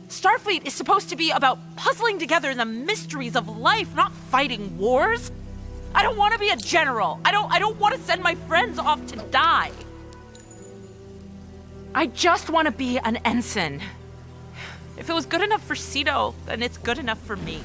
Starfleet is supposed to be about puzzling together the mysteries of life, not fighting wars. I don't want to be a general. I don't want to send my friends off to die. I just want to be an ensign. If it was good enough for Sito, then it's good enough for me.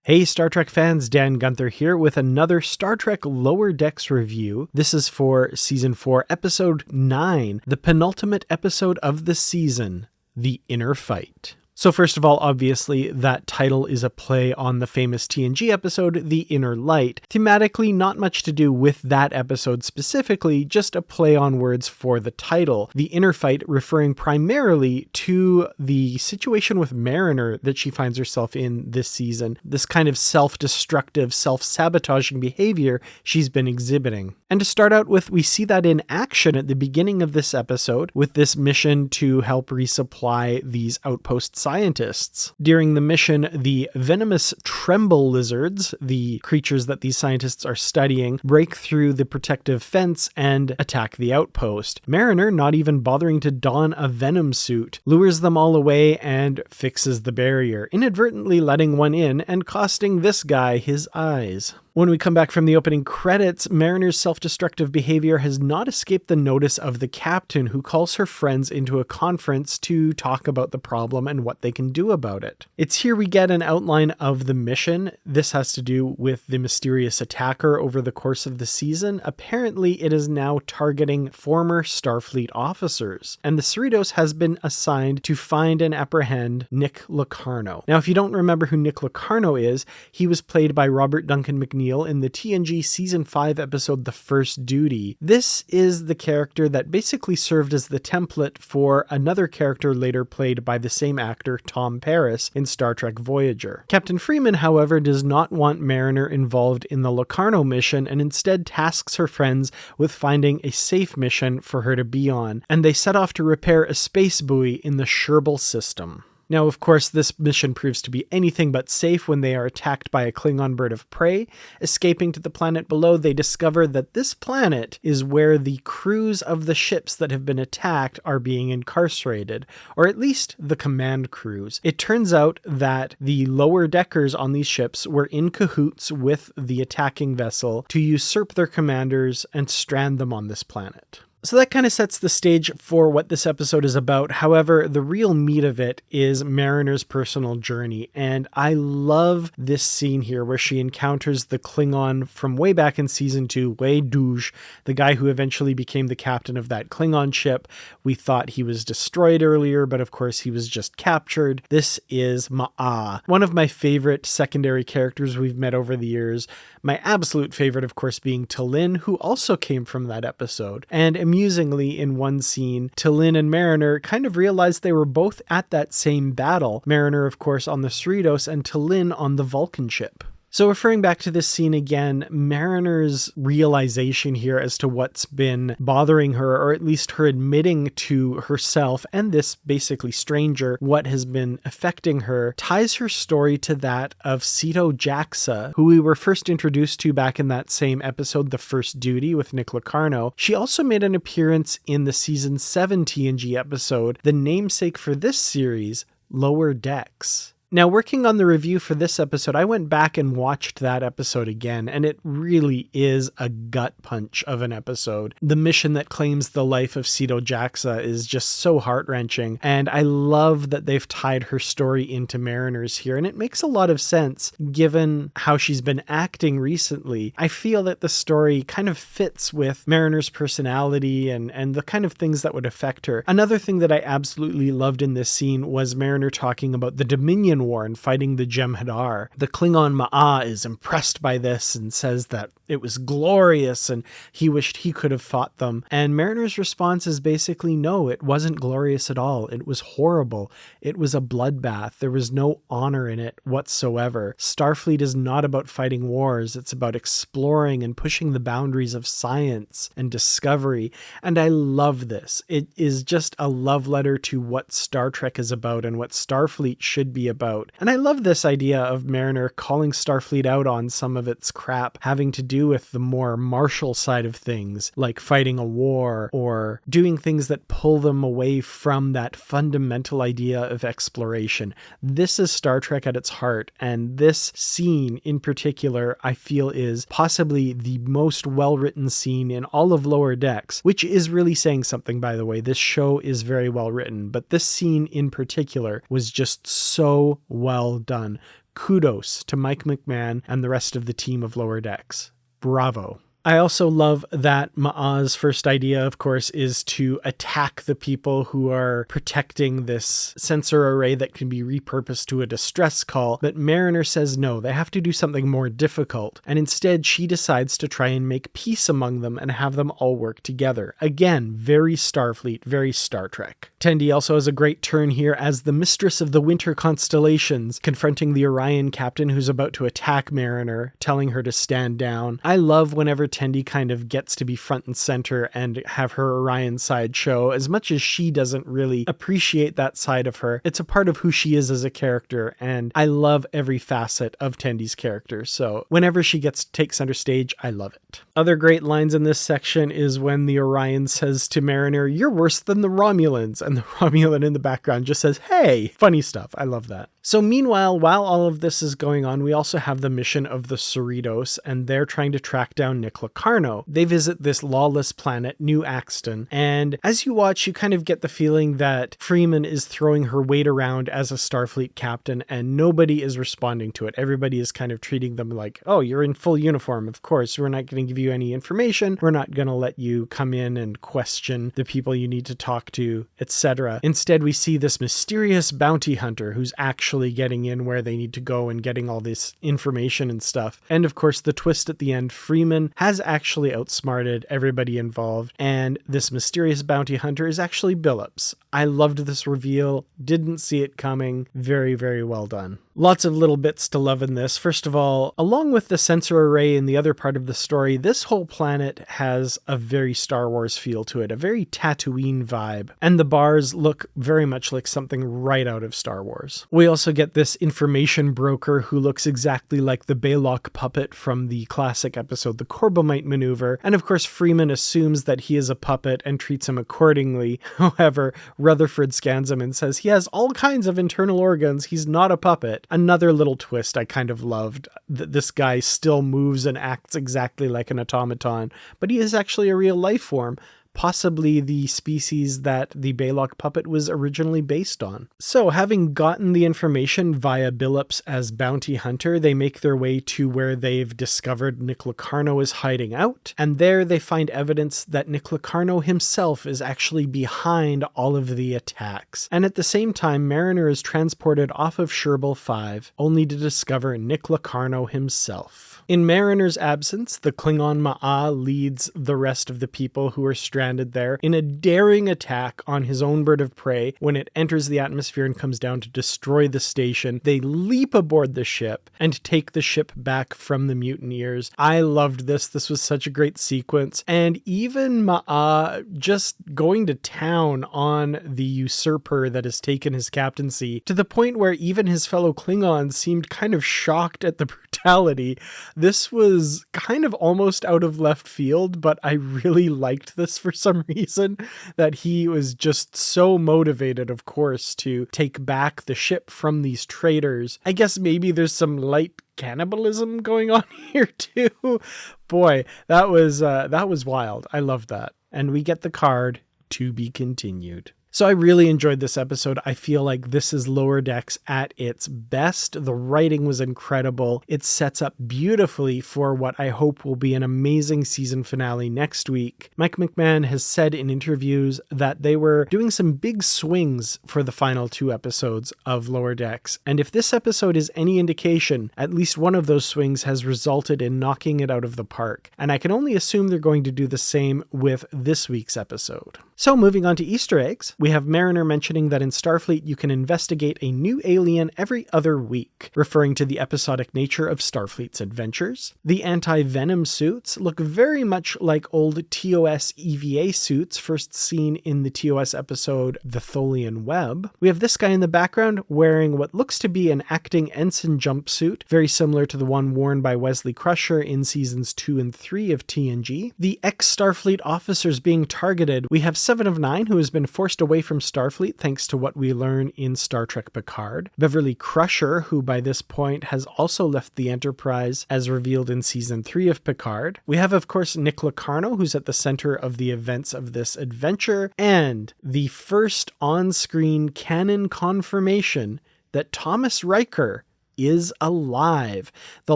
Hey Star Trek fans, Dan Gunther here with another Star Trek Lower Decks review. This is for Season 4, Episode 9, the penultimate episode of the season, The Inner Fight. So first of all, obviously, that title is a play on the famous TNG episode, The Inner Light. Thematically, not much to do with that episode specifically, just a play on words for the title. The Inner Fight referring primarily to the situation with Mariner that she finds herself in this season, this kind of self-destructive, self-sabotaging behavior she's been exhibiting. And to start out with, we see that in action at the beginning of this episode with this mission to help resupply these outpost scientists. During the mission, the venomous tremble lizards, the creatures that these scientists are studying, break through the protective fence and attack the outpost. Mariner, not even bothering to don a venom suit, lures them all away and fixes the barrier, inadvertently letting one in and costing this guy his eyes. When we come back from the opening credits, Mariner's self-destructive behavior has not escaped the notice of the captain, who calls her friends into a conference to talk about the problem and what they can do about it. It's here we get an outline of the mission. This has to do with the mysterious attacker over the course of the season. Apparently, it is now targeting former Starfleet officers, and the Cerritos has been assigned to find and apprehend Nick Locarno. Now, if you don't remember who Nick Locarno is, he was played by Robert Duncan McNeil in the TNG Season 5 episode The First Duty. This is the character that basically served as the template for another character later played by the same actor, Tom Paris, in Star Trek Voyager. Captain Freeman, however, does not want Mariner involved in the Locarno mission and instead tasks her friends with finding a safe mission for her to be on, and they set off to repair a space buoy in the Sherbal system. Now, of course, this mission proves to be anything but safe when they are attacked by a Klingon bird of prey. Escaping to the planet below, they discover that this planet is where the crews of the ships that have been attacked are being incarcerated, or at least the command crews. It turns out that the lower deckers on these ships were in cahoots with the attacking vessel to usurp their commanders and strand them on this planet. So that kind of sets the stage for what this episode is about. However, the real meat of it is Mariner's personal journey. And I love this scene here where she encounters the Klingon from way back in season 2, Wei Douge, the guy who eventually became the captain of that Klingon ship. We thought he was destroyed earlier, but of course he was just captured. This is Ma'a, one of my favorite secondary characters we've met over the years. My absolute favorite, of course, being T'Lyn, who also came from that episode. And amusingly, in one scene, T'Lyn and Mariner kind of realized they were both at that same battle. Mariner, of course, on the Cerritos, and T'Lyn on the Vulcan ship. So referring back to this scene again, Mariner's realization here as to what's been bothering her, or at least her admitting to herself and this basically stranger what has been affecting her, ties her story to that of Sito Jaxa, who we were first introduced to back in that same episode, The First Duty, with Nick Locarno. She also made an appearance in the Season 7 TNG episode, the namesake for this series, Lower Decks. Now, working on the review for this episode, I went back and watched that episode again, and it really is a gut punch of an episode. The mission that claims the life of Sito Jaxa is just so heart-wrenching, and I love that they've tied her story into Mariner's here, and it makes a lot of sense given how she's been acting recently. I feel that the story kind of fits with Mariner's personality and the kind of things that would affect her. Another thing that I absolutely loved in this scene was Mariner talking about the Dominion War and fighting the Jem'Hadar. The Klingon Ma'a is impressed by this and says that it was glorious and he wished he could have fought them. And Mariner's response is basically, no, it wasn't glorious at all. It was horrible. It was a bloodbath. There was no honor in it whatsoever. Starfleet is not about fighting wars. It's about exploring and pushing the boundaries of science and discovery. And I love this. It is just a love letter to what Star Trek is about and what Starfleet should be about. about. And I love this idea of Mariner calling Starfleet out on some of its crap having to do with the more martial side of things, like fighting a war or doing things that pull them away from that fundamental idea of exploration. This is Star Trek at its heart, and this scene in particular, I feel, is possibly the most well-written scene in all of Lower Decks, which is really saying something, by the way. This show is very well written, but this scene in particular was just so well done. Kudos to Mike McMahon and the rest of the team of Lower Decks. Bravo. I also love that Ma'a's first idea, of course, is to attack the people who are protecting this sensor array that can be repurposed to a distress call. But Mariner says no, they have to do something more difficult. And instead, she decides to try and make peace among them and have them all work together. Again, very Starfleet, very Star Trek. Tendi also has a great turn here as the mistress of the winter constellations, confronting the Orion captain who's about to attack Mariner, telling her to stand down. I love whenever Tendi kind of gets to be front and center and have her Orion side show. As much as she doesn't really appreciate that side of her, it's a part of who she is as a character, and I love every facet of Tendi's character. So whenever she gets to take center stage, I love it. Other great lines in this section is when the Orion says to Mariner, "You're worse than the Romulans," and the Romulan in the background just says, "Hey!" Funny stuff. I love that. So meanwhile, while all of this is going on, we also have the mission of the Cerritos, and they're trying to track down Nick Locarno. They visit this lawless planet, New Axton, and as you watch, you kind of get the feeling that Freeman is throwing her weight around as a Starfleet captain, and nobody is responding to it. Everybody is kind of treating them like, oh, you're in full uniform, of course. We're not going to give you any information. We're not going to let you come in and question the people you need to talk to, etc. Instead, we see this mysterious bounty hunter who's actually getting in where they need to go and getting all this information and stuff. And of course, the twist at the end, Freeman has actually outsmarted everybody involved, and this mysterious bounty hunter is actually Billups. I loved this reveal, didn't see it coming. Very, very well done. Lots of little bits to love in this. First of all, along with the sensor array in the other part of the story, this whole planet has a very Star Wars feel to it, a very Tatooine vibe, and the bars look very much like something right out of Star Wars. We also get this information broker who looks exactly like the Baylock puppet from the classic episode The Corbomite Maneuver, and of course Freeman assumes that he is a puppet and treats him accordingly. However, Rutherford scans him and says he has all kinds of internal organs, he's not a puppet. Another little twist I kind of loved, that this guy still moves and acts exactly like an automaton, but he is actually a real life form, possibly the species that the Baylock puppet was originally based on. So having gotten the information via Billups as bounty hunter, they make their way to where they've discovered Nick Locarno is hiding out, and there they find evidence that Nick Locarno himself is actually behind all of the attacks. And at the same time, Mariner is transported off of Sherbal 5, only to discover Nick Locarno himself. In Mariner's absence, the Klingon Ma'a leads the rest of the people who are stranded there in a daring attack on his own bird of prey. When it enters the atmosphere and comes down to destroy the station, they leap aboard the ship and take the ship back from the mutineers. I loved this. This was such a great sequence. And even Ma'a just going to town on the usurper that has taken his captaincy, to the point where even his fellow Klingons seemed kind of shocked at the brutality. This was kind of almost out of left field, but I really liked this for some reason, that he was just so motivated, of course, to take back the ship from these traitors. I guess maybe there's some light cannibalism going on here too. Boy, that was wild. I love that. And we get the card, "To be continued." So I really enjoyed this episode. I feel like this is Lower Decks at its best. The writing was incredible. It sets up beautifully for what I hope will be an amazing season finale next week. Mike McMahon has said in interviews that they were doing some big swings for the final 2 episodes of Lower Decks. And if this episode is any indication, at least one of those swings has resulted in knocking it out of the park. And I can only assume they're going to do the same with this week's episode. So moving on to Easter eggs, We have Mariner mentioning that in Starfleet you can investigate a new alien every other week, referring to the episodic nature of Starfleet's adventures. The anti-venom suits look very much like old TOS EVA suits first seen in the TOS episode The Tholian Web. We have this guy in the background wearing what looks to be an acting ensign jumpsuit, very similar to the one worn by Wesley Crusher in seasons 2 and 3 of TNG. The ex-Starfleet officers being targeted. We have 7 of 9, who has been forced away from Starfleet thanks to what we learn in Star Trek Picard. Beverly Crusher, who by this point has also left the Enterprise as revealed in season 3 of Picard. We have, of course, Nick Locarno, who's at the center of the events of this adventure, and the first on-screen canon confirmation that Thomas Riker is alive. The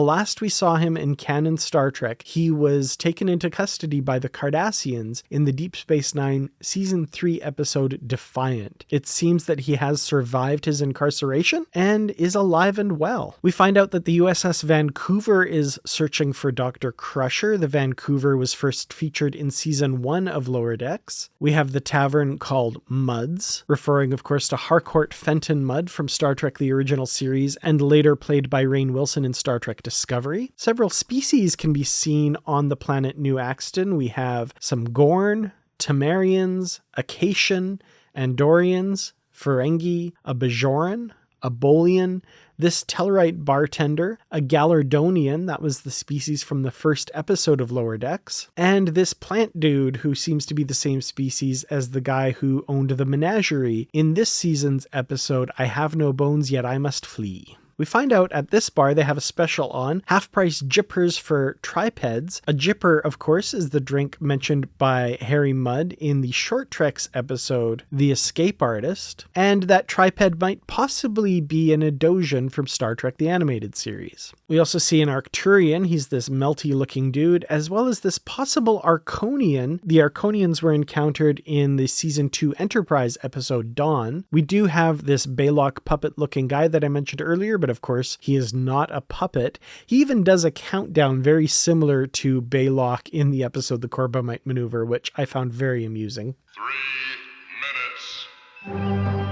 last we saw him in canon Star Trek, he was taken into custody by the Cardassians in the Deep Space Nine Season 3 episode Defiant. It seems that he has survived his incarceration and is alive and well. We find out that the USS Vancouver is searching for Dr. Crusher. The Vancouver was first featured in Season 1 of Lower Decks. We have the tavern called Muds, referring of course to Harcourt Fenton Mudd from Star Trek the original series and later played by Rainn Wilson in Star Trek Discovery. Several species can be seen on the planet New Axton. We have some Gorn, Temerians, Acacian, Andorians, Ferengi, a Bajoran, a Bolian, this Tellarite bartender, a Gallardonian, that was the species from the first episode of Lower Decks, and this plant dude who seems to be the same species as the guy who owned the menagerie in this season's episode, I Have No Bones Yet I Must Flee. We find out at this bar they have a special on, half-price jippers for tripeds. A jipper, of course, is the drink mentioned by Harry Mudd in the Short Treks episode, The Escape Artist, and that triped might possibly be an Edosian from Star Trek the Animated Series. We also see an Arcturian, he's this melty-looking dude, as well as this possible Arconian. The Arconians were encountered in the Season 2 Enterprise episode Dawn. We do have this Baylock puppet-looking guy that I mentioned earlier, but of course, he is not a puppet. He even does a countdown very similar to Baylock in the episode The Corbomite Maneuver, which I found very amusing. 3 minutes.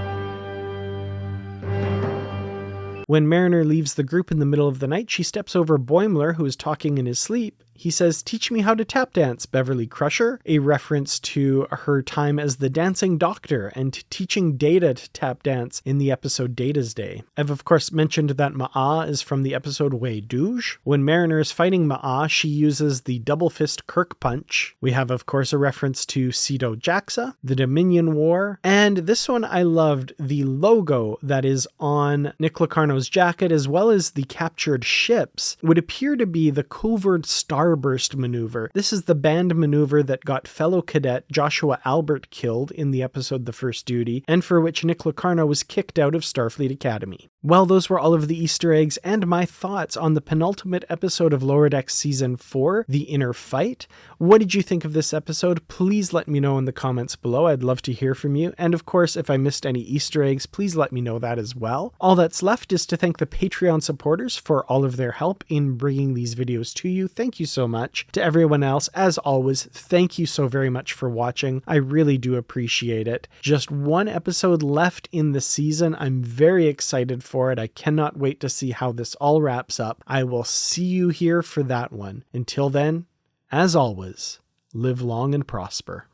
When Mariner leaves the group in the middle of the night, she steps over Boimler, who is talking in his sleep. He says, "Teach me how to tap dance, Beverly Crusher," a reference to her time as the dancing doctor and teaching Data to tap dance in the episode Data's Day. I've of course mentioned that Ma'a is from the episode Way Douche. When Mariner is fighting Ma'a, she uses the double fist Kirk punch. We have of course a reference to Cedo Jaxa, the Dominion War, and this one I loved, the logo that is on Nick Locarno's jacket as well as the captured ships would appear to be the covert Starburst maneuver. This is the band maneuver that got fellow cadet Joshua Albert killed in the episode The First Duty, and for which Nick Locarno was kicked out of Starfleet Academy. Well, those were all of the Easter eggs and my thoughts on the penultimate episode of Lower Decks Season 4, The Inner Fight. What did you think of this episode? Please let me know in the comments below. I'd love to hear from you. And of course, if I missed any Easter eggs, please let me know that as well. All that's left is to thank the Patreon supporters for all of their help in bringing these videos to you. Thank you so much. To everyone else, as always, thank you so very much for watching. I really do appreciate it. Just one episode left in the season. I'm very excited for it. I cannot wait to see how this all wraps up. I will see you here for that one. Until then, as always, live long and prosper.